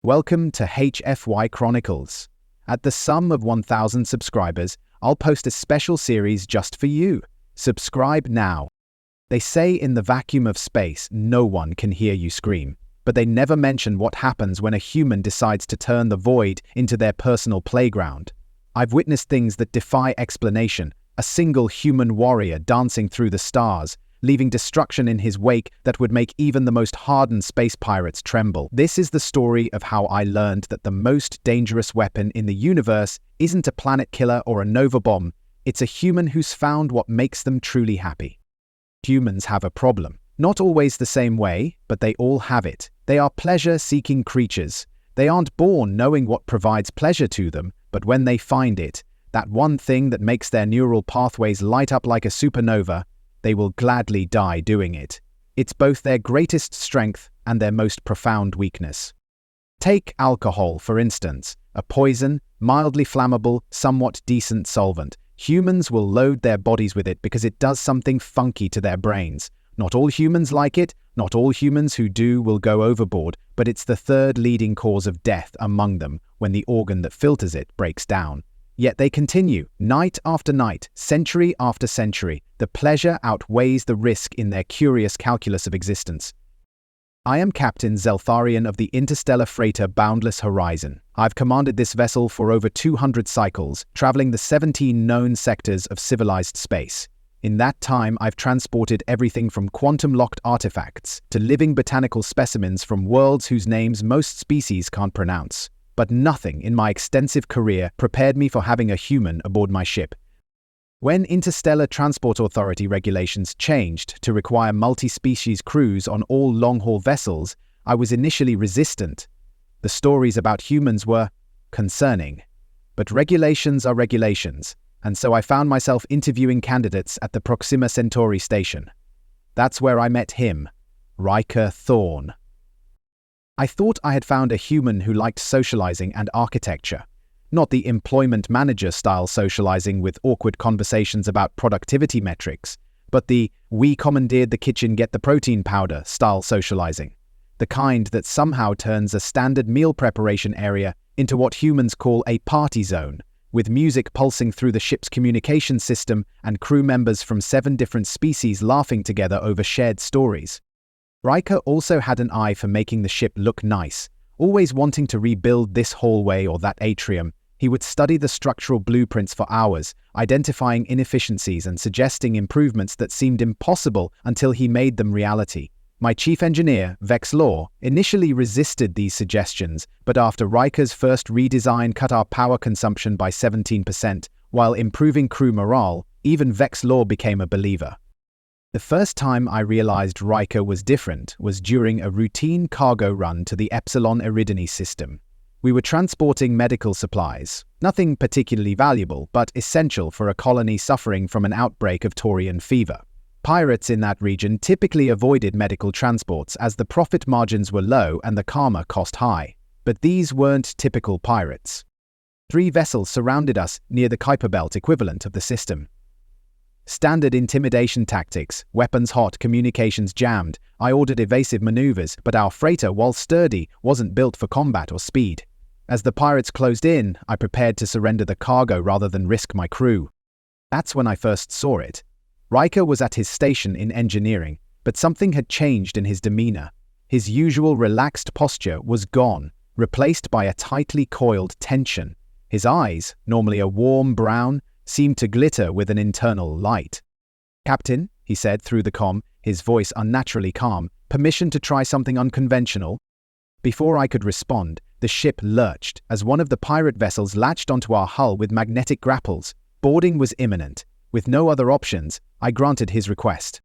Welcome to HFY Chronicles. At the sum of 1,000 subscribers, I'll post a special series just for you. Subscribe now. They say in the vacuum of space, no one can hear you scream, but they never mention what happens when a human decides to turn the void into their personal playground. I've witnessed things that defy explanation, a single human warrior dancing through the stars, leaving destruction in his wake that would make even the most hardened space pirates tremble. This is the story of how I learned that the most dangerous weapon in the universe isn't a planet killer or a nova bomb, it's a human who's found what makes them truly happy. Humans have a problem. Not always the same way, but they all have it. They are pleasure-seeking creatures. They aren't born knowing what provides pleasure to them, but when they find it, that one thing that makes their neural pathways light up like a supernova, they will gladly die doing it. It's both their greatest strength and their most profound weakness. Take alcohol, for instance, a poison, mildly flammable, somewhat decent solvent. Humans will load their bodies with it because it does something funky to their brains. Not all humans like it, not all humans who do will go overboard, but it's the third leading cause of death among them when the organ that filters it breaks down. Yet they continue, night after night, century after century. The pleasure outweighs the risk in their curious calculus of existence. I am Captain Zeltharian of the interstellar freighter Boundless Horizon. I've commanded this vessel for over 200 cycles, traveling the 17 known sectors of civilized space. In that time, I've transported everything from quantum-locked artifacts to living botanical specimens from worlds whose names most species can't pronounce. But nothing in my extensive career prepared me for having a human aboard my ship. When Interstellar Transport Authority regulations changed to require multi-species crews on all long-haul vessels, I was initially resistant. The stories about humans were concerning. But regulations are regulations, and so I found myself interviewing candidates at the Proxima Centauri station. That's where I met him, Ryker Thorne. I thought I had found a human who liked socializing and architecture. Not the employment manager-style socializing with awkward conversations about productivity metrics, but the "we commandeered the kitchen, get the protein powder" style socializing. The kind that somehow turns a standard meal preparation area into what humans call a party zone, with music pulsing through the ship's communication system and crew members from 7 different species laughing together over shared stories. Ryker also had an eye for making the ship look nice, always wanting to rebuild this hallway or that atrium. He would study the structural blueprints for hours, identifying inefficiencies and suggesting improvements that seemed impossible until he made them reality. My chief engineer, Vex Law, initially resisted these suggestions, but after Ryker's first redesign cut our power consumption by 17%, while improving crew morale, even Vex Law became a believer. The first time I realized Ryker was different was during a routine cargo run to the Epsilon Eridani system. We were transporting medical supplies, nothing particularly valuable, but essential for a colony suffering from an outbreak of Taurian fever. Pirates in that region typically avoided medical transports as the profit margins were low and the karma cost high. But these weren't typical pirates. 3 vessels surrounded us near the Kuiper Belt equivalent of the system. Standard intimidation tactics, weapons hot, communications jammed. I ordered evasive maneuvers, but our freighter, while sturdy, wasn't built for combat or speed. As the pirates closed in, I prepared to surrender the cargo rather than risk my crew. That's when I first saw it. Ryker was at his station in engineering, but something had changed in his demeanor. His usual relaxed posture was gone, replaced by a tightly coiled tension. His eyes, normally a warm brown, seemed to glitter with an internal light. "Captain," he said through the comm, his voice unnaturally calm, "permission to try something unconventional?" Before I could respond, the ship lurched as one of the pirate vessels latched onto our hull with magnetic grapples. Boarding was imminent. With no other options, I granted his request.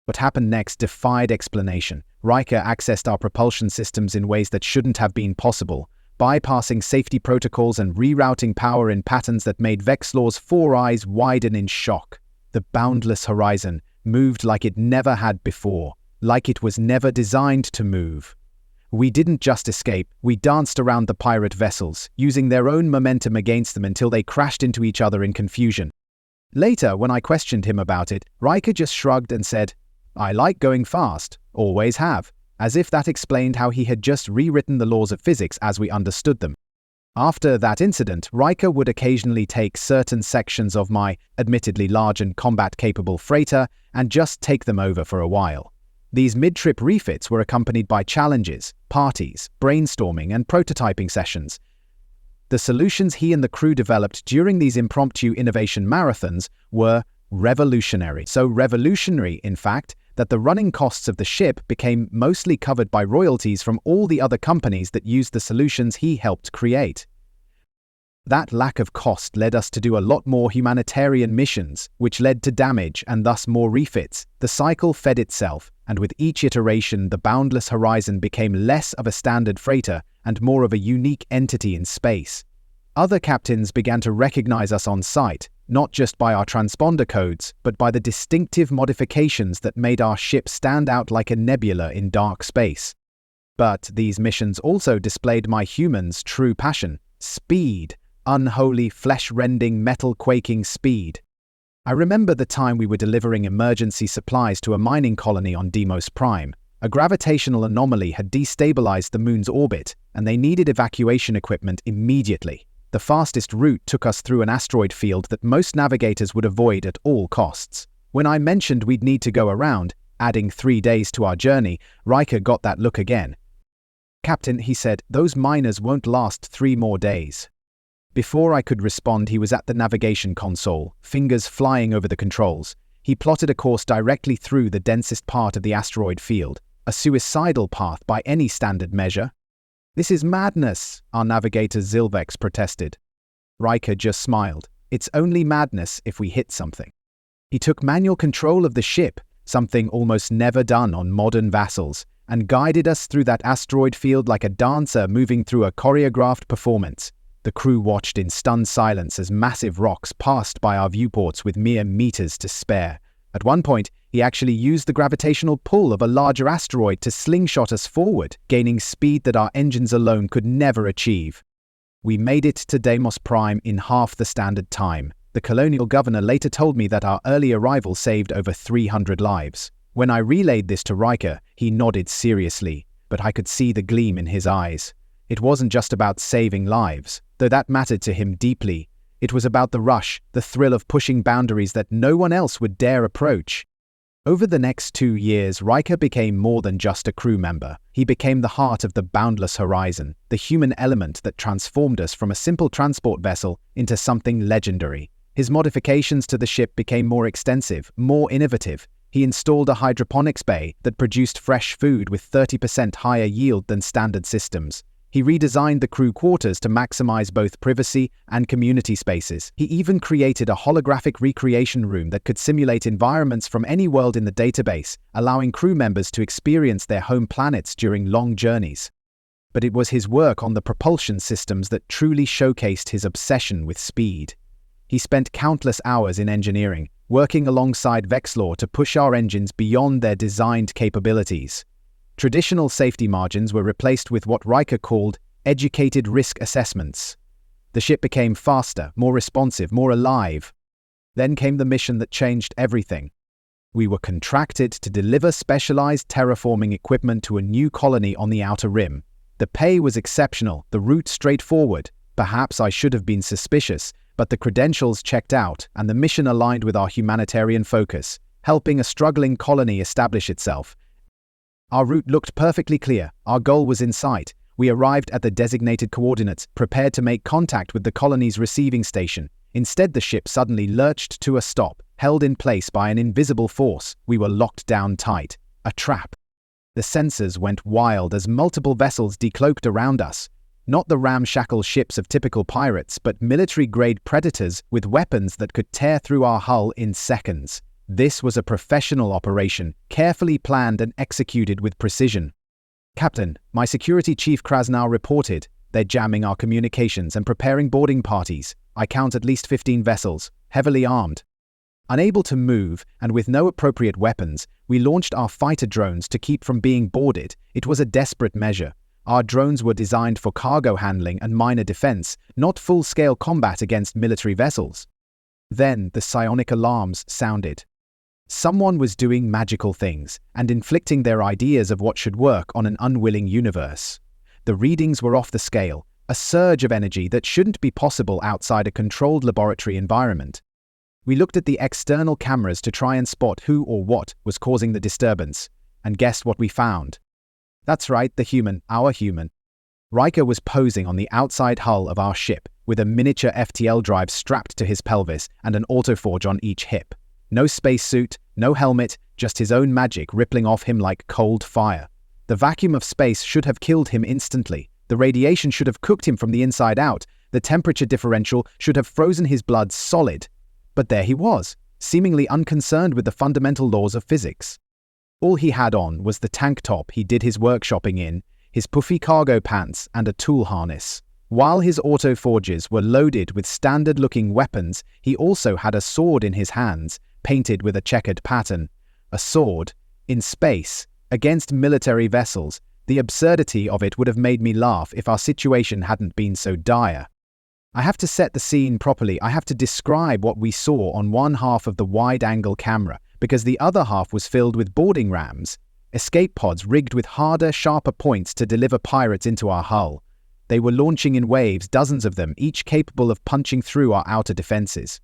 What happened next defied explanation. Ryker accessed our propulsion systems in ways that shouldn't have been possible, bypassing safety protocols and rerouting power in patterns that made Vex Law's 4 eyes widen in shock. The Boundless Horizon moved like it never had before, like it was never designed to move. We didn't just escape, we danced around the pirate vessels, using their own momentum against them until they crashed into each other in confusion. Later, when I questioned him about it, Ryker just shrugged and said, "I like going fast, always have. as if that explained how he had just rewritten the laws of physics as we understood them. After that incident, Ryker would occasionally take certain sections of my, admittedly large and combat-capable freighter and just take them over for a while. These mid-trip refits were accompanied by challenges, parties, brainstorming, and prototyping sessions. The solutions he and the crew developed during these impromptu innovation marathons were revolutionary. So revolutionary, in fact, that the running costs of the ship became mostly covered by royalties from all the other companies that used the solutions he helped create. That lack of cost led us to do a lot more humanitarian missions, which led to damage and thus more refits. The cycle fed itself, and with each iteration the boundless horizon became less of a standard freighter and more of a unique entity in space. Other captains began to recognize us on sight, not just by our transponder codes, but by the distinctive modifications that made our ship stand out like a nebula in dark space. But these missions also displayed my human's true passion: speed. Unholy, flesh-rending, metal-quaking speed. I remember the time we were delivering emergency supplies to a mining colony on Deimos Prime. A gravitational anomaly had destabilized the moon's orbit, and they needed evacuation equipment immediately. The fastest route took us through an asteroid field that most navigators would avoid at all costs. When I mentioned we'd need to go around, adding 3 days to our journey, Ryker got that look again. "Captain," he said, "those miners won't last 3 more days." Before I could respond, he was at the navigation console, fingers flying over the controls. He plotted a course directly through the densest part of the asteroid field, a suicidal path by any standard measure. "This is madness," our navigator Zilvex protested. Ryker just smiled. "It's only madness if we hit something." He took manual control of the ship, something almost never done on modern vessels, and guided us through that asteroid field like a dancer moving through a choreographed performance. The crew watched in stunned silence as massive rocks passed by our viewports with mere meters to spare. At one point, he actually used the gravitational pull of a larger asteroid to slingshot us forward, gaining speed that our engines alone could never achieve. We made it to Deimos Prime in half the standard time. The colonial governor later told me that our early arrival saved over 300 lives. When I relayed this to Ryker, he nodded seriously, but I could see the gleam in his eyes. It wasn't just about saving lives, though that mattered to him deeply. It was about the rush, the thrill of pushing boundaries that no one else would dare approach. Over the next 2 years, Ryker became more than just a crew member. He became the heart of the boundless horizon, the human element that transformed us from a simple transport vessel into something legendary. His modifications to the ship became more extensive, more innovative. He installed a hydroponics bay that produced fresh food with 30% higher yield than standard systems. He redesigned the crew quarters to maximize both privacy and community spaces. He even created a holographic recreation room that could simulate environments from any world in the database, allowing crew members to experience their home planets during long journeys. But it was his work on the propulsion systems that truly showcased his obsession with speed. He spent countless hours in engineering, working alongside Vexlor to push our engines beyond their designed capabilities. Traditional safety margins were replaced with what Ryker called educated risk assessments. The ship became faster, more responsive, more alive. Then came the mission that changed everything. We were contracted to deliver specialized terraforming equipment to a new colony on the Outer Rim. The pay was exceptional, the route straightforward. Perhaps I should have been suspicious, but the credentials checked out and the mission aligned with our humanitarian focus, helping a struggling colony establish itself. Our route looked perfectly clear. Our goal was in sight. We arrived at the designated coordinates, prepared to make contact with the colony's receiving station. Instead, the ship suddenly lurched to a stop, held in place by an invisible force. We were locked down tight. A trap. The sensors went wild as multiple vessels decloaked around us. Not the ramshackle ships of typical pirates, but military-grade predators with weapons that could tear through our hull in seconds. This was a professional operation, carefully planned and executed with precision. "Captain, my security chief Krasnow reported. They're jamming our communications and preparing boarding parties. I count at least 15 vessels, heavily armed." Unable to move, and with no appropriate weapons, we launched our fighter drones to keep from being boarded. It was a desperate measure. Our drones were designed for cargo handling and minor defense, not full-scale combat against military vessels. Then the psionic alarms sounded. Someone was doing magical things and inflicting their ideas of what should work on an unwilling universe. The readings were off the scale, a surge of energy that shouldn't be possible outside a controlled laboratory environment. We looked at the external cameras to try and spot who or what was causing the disturbance, and guess what we found? That's right, our human. Ryker was posing on the outside hull of our ship with a miniature FTL drive strapped to his pelvis and an autoforge on each hip. No spacesuit, no helmet, just his own magic rippling off him like cold fire. The vacuum of space should have killed him instantly. The radiation should have cooked him from the inside out. The temperature differential should have frozen his blood solid. But there he was, seemingly unconcerned with the fundamental laws of physics. All he had on was the tank top he did his workshopping in, his puffy cargo pants and a tool harness. While his autoforges were loaded with standard-looking weapons, he also had a sword in his hands, painted with a checkered pattern. A sword, in space, against military vessels. The absurdity of it would have made me laugh if our situation hadn't been so dire. I have to set the scene properly. I have to describe what we saw on one half of the wide-angle camera, because the other half was filled with boarding rams, escape pods rigged with harder, sharper points to deliver pirates into our hull. They were launching in waves, dozens of them, each capable of punching through our outer defenses.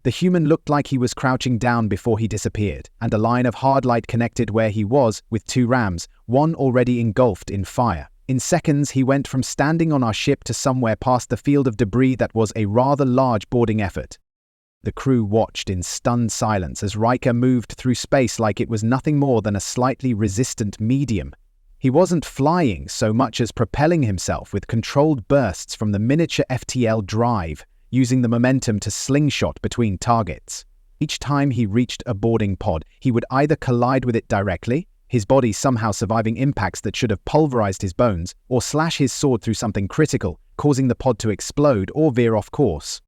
The human looked like he was crouching down before he disappeared, and a line of hard light connected where he was with two rams, one already engulfed in fire. In seconds, he went from standing on our ship to somewhere past the field of debris that was a rather large boarding effort. The crew watched in stunned silence as Ryker moved through space like it was nothing more than a slightly resistant medium. He wasn't flying so much as propelling himself with controlled bursts from the miniature FTL drive, using the momentum to slingshot between targets. Each time he reached a boarding pod, he would either collide with it directly, his body somehow surviving impacts that should have pulverized his bones, or slash his sword through something critical, causing the pod to explode or veer off course.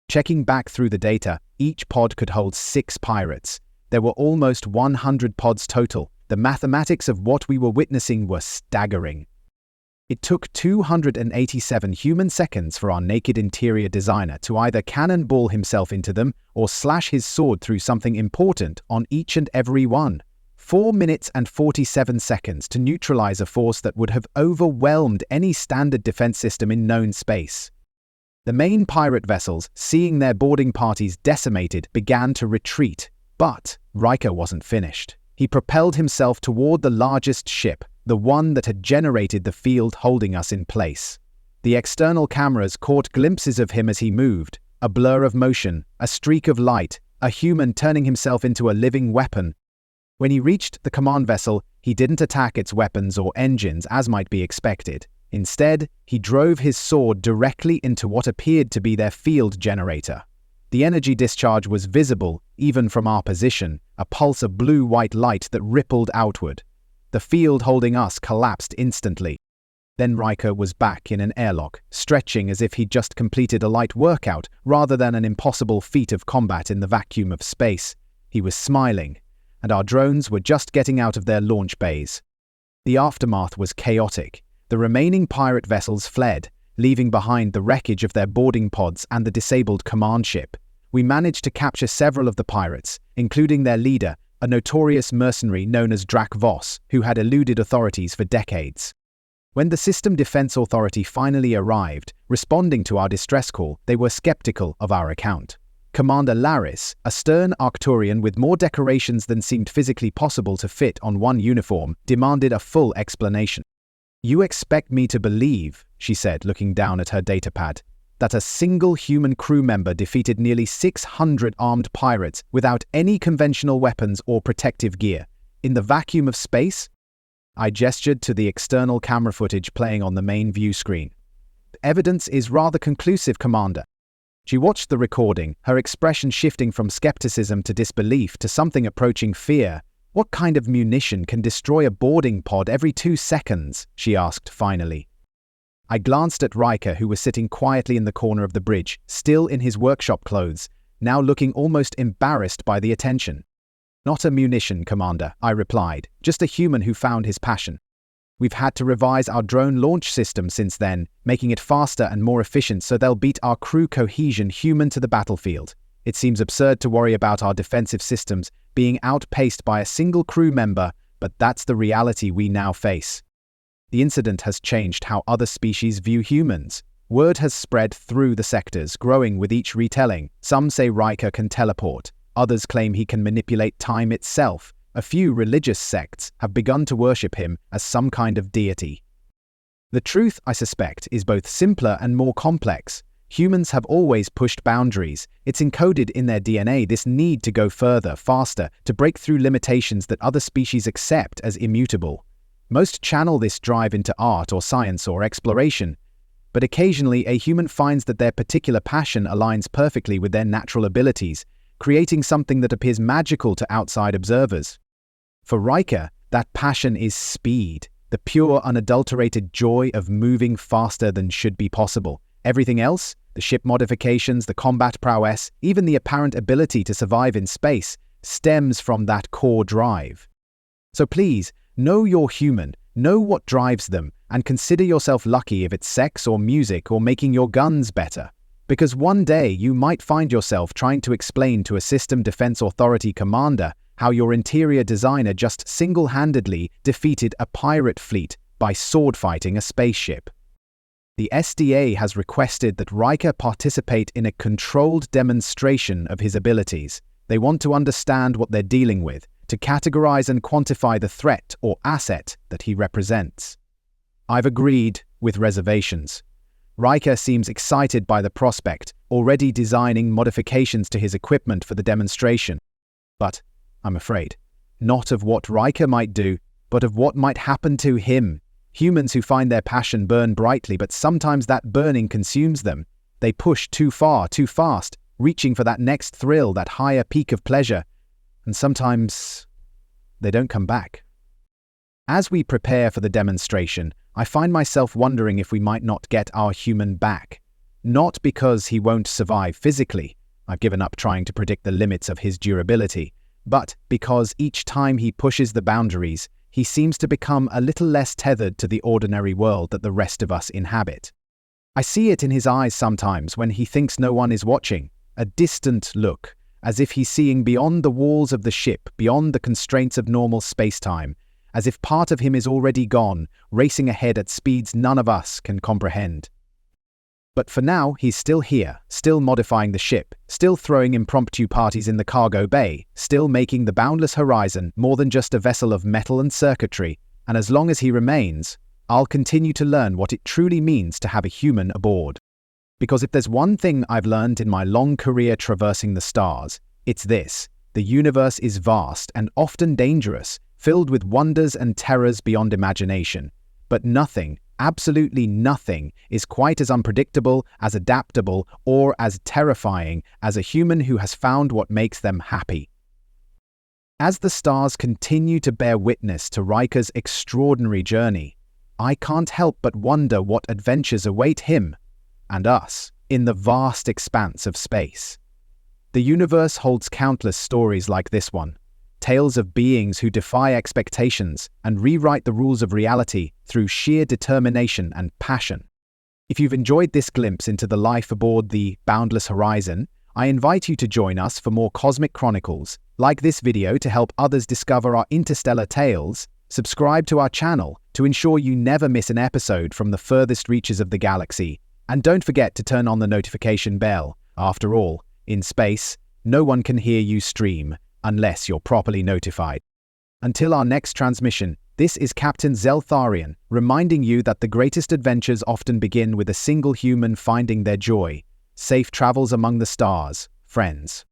Checking back through the data, each pod could hold 6 pirates. There were almost 100 pods total. The mathematics of what we were witnessing were staggering. It took 287 human seconds for our naked interior designer to either cannonball himself into them or slash his sword through something important on each and every one. 4 minutes and 47 seconds to neutralize a force that would have overwhelmed any standard defense system in known space. The main pirate vessels, seeing their boarding parties decimated, began to retreat. But Ryker wasn't finished. He propelled himself toward the largest ship, the one that had generated the field holding us in place. The external cameras caught glimpses of him as he moved, a blur of motion, a streak of light, a human turning himself into a living weapon. When he reached the command vessel, he didn't attack its weapons or engines as might be expected. Instead, he drove his sword directly into what appeared to be their field generator. The energy discharge was visible, even from our position, a pulse of blue-white light that rippled outward. The field holding us collapsed instantly. Then Ryker was back in an airlock, stretching as if he'd just completed a light workout rather than an impossible feat of combat in the vacuum of space. He was smiling, and our drones were just getting out of their launch bays. The aftermath was chaotic. The remaining pirate vessels fled, leaving behind the wreckage of their boarding pods and the disabled command ship. We managed to capture several of the pirates, including their leader, a notorious mercenary known as Drac Voss, who had eluded authorities for decades. When the System Defense Authority finally arrived, responding to our distress call, they were skeptical of our account. Commander Laris, a stern Arcturian with more decorations than seemed physically possible to fit on one uniform, demanded a full explanation. "You expect me to believe," she said, looking down at her datapad, "that a single human crew member defeated nearly 600 armed pirates without any conventional weapons or protective gear, in the vacuum of space?" I gestured to the external camera footage playing on the main view screen. "Evidence is rather conclusive, Commander." She watched the recording, her expression shifting from skepticism to disbelief to something approaching fear. "What kind of munition can destroy a boarding pod every 2 seconds?" she asked finally. I glanced at Ryker, who was sitting quietly in the corner of the bridge, still in his workshop clothes, now looking almost embarrassed by the attention. "Not a munition, Commander," I replied, "just a human who found his passion. We've had to revise our drone launch system since then, making it faster and more efficient so they'll beat our crew cohesion human to the battlefield. It seems absurd to worry about our defensive systems being outpaced by a single crew member, but that's the reality we now face. The incident has changed how other species view humans. Word has spread through the sectors, growing with each retelling. Some say Ryker can teleport. Others claim he can manipulate time itself. A few religious sects have begun to worship him as some kind of deity. The truth, I suspect, is both simpler and more complex. Humans have always pushed boundaries. It's encoded in their DNA, this need to go further, faster, to break through limitations that other species accept as immutable. Most channel this drive into art or science or exploration, but occasionally a human finds that their particular passion aligns perfectly with their natural abilities, creating something that appears magical to outside observers. For Ryker, that passion is speed, the pure, unadulterated joy of moving faster than should be possible. Everything else, the ship modifications, the combat prowess, even the apparent ability to survive in space, stems from that core drive. So please, know you're human, know what drives them, and consider yourself lucky if it's sex or music or making your guns better. Because one day you might find yourself trying to explain to a System Defense Authority commander how your interior designer just single-handedly defeated a pirate fleet by sword-fighting a spaceship. The SDA has requested that Ryker participate in a controlled demonstration of his abilities. They want to understand what they're dealing with, to categorize and quantify the threat or asset that he represents. I've agreed, with reservations. Ryker seems excited by the prospect, already designing modifications to his equipment for the demonstration. But, I'm afraid, not of what Ryker might do, but of what might happen to him. Humans who find their passion burn brightly, but sometimes that burning consumes them. They push too far, too fast, reaching for that next thrill, that higher peak of pleasure, and sometimes they don't come back. As we prepare for the demonstration, I find myself wondering if we might not get our human back. Not because he won't survive physically, I've given up trying to predict the limits of his durability, but because each time he pushes the boundaries, he seems to become a little less tethered to the ordinary world that the rest of us inhabit. I see it in his eyes sometimes when he thinks no one is watching, a distant look, as if he's seeing beyond the walls of the ship, beyond the constraints of normal space-time, as if part of him is already gone, racing ahead at speeds none of us can comprehend. But for now, he's still here, still modifying the ship, still throwing impromptu parties in the cargo bay, still making the boundless horizon more than just a vessel of metal and circuitry, and as long as he remains, I'll continue to learn what it truly means to have a human aboard. Because if there's one thing I've learned in my long career traversing the stars, it's this: the universe is vast and often dangerous, filled with wonders and terrors beyond imagination. But nothing, absolutely nothing, is quite as unpredictable, as adaptable, or as terrifying as a human who has found what makes them happy. As the stars continue to bear witness to Ryker's extraordinary journey, I can't help but wonder what adventures await him and us in the vast expanse of space. The universe holds countless stories like this one, tales of beings who defy expectations and rewrite the rules of reality through sheer determination and passion. If you've enjoyed this glimpse into the life aboard the boundless horizon, I invite you to join us for more cosmic chronicles. Like this video to help others discover our interstellar tales, subscribe to our channel to ensure you never miss an episode from the furthest reaches of the galaxy, and don't forget to turn on the notification bell. After all, in space, no one can hear you stream unless you're properly notified. Until our next transmission, this is Captain Zeltharian, reminding you that the greatest adventures often begin with a single human finding their joy. Safe travels among the stars, friends.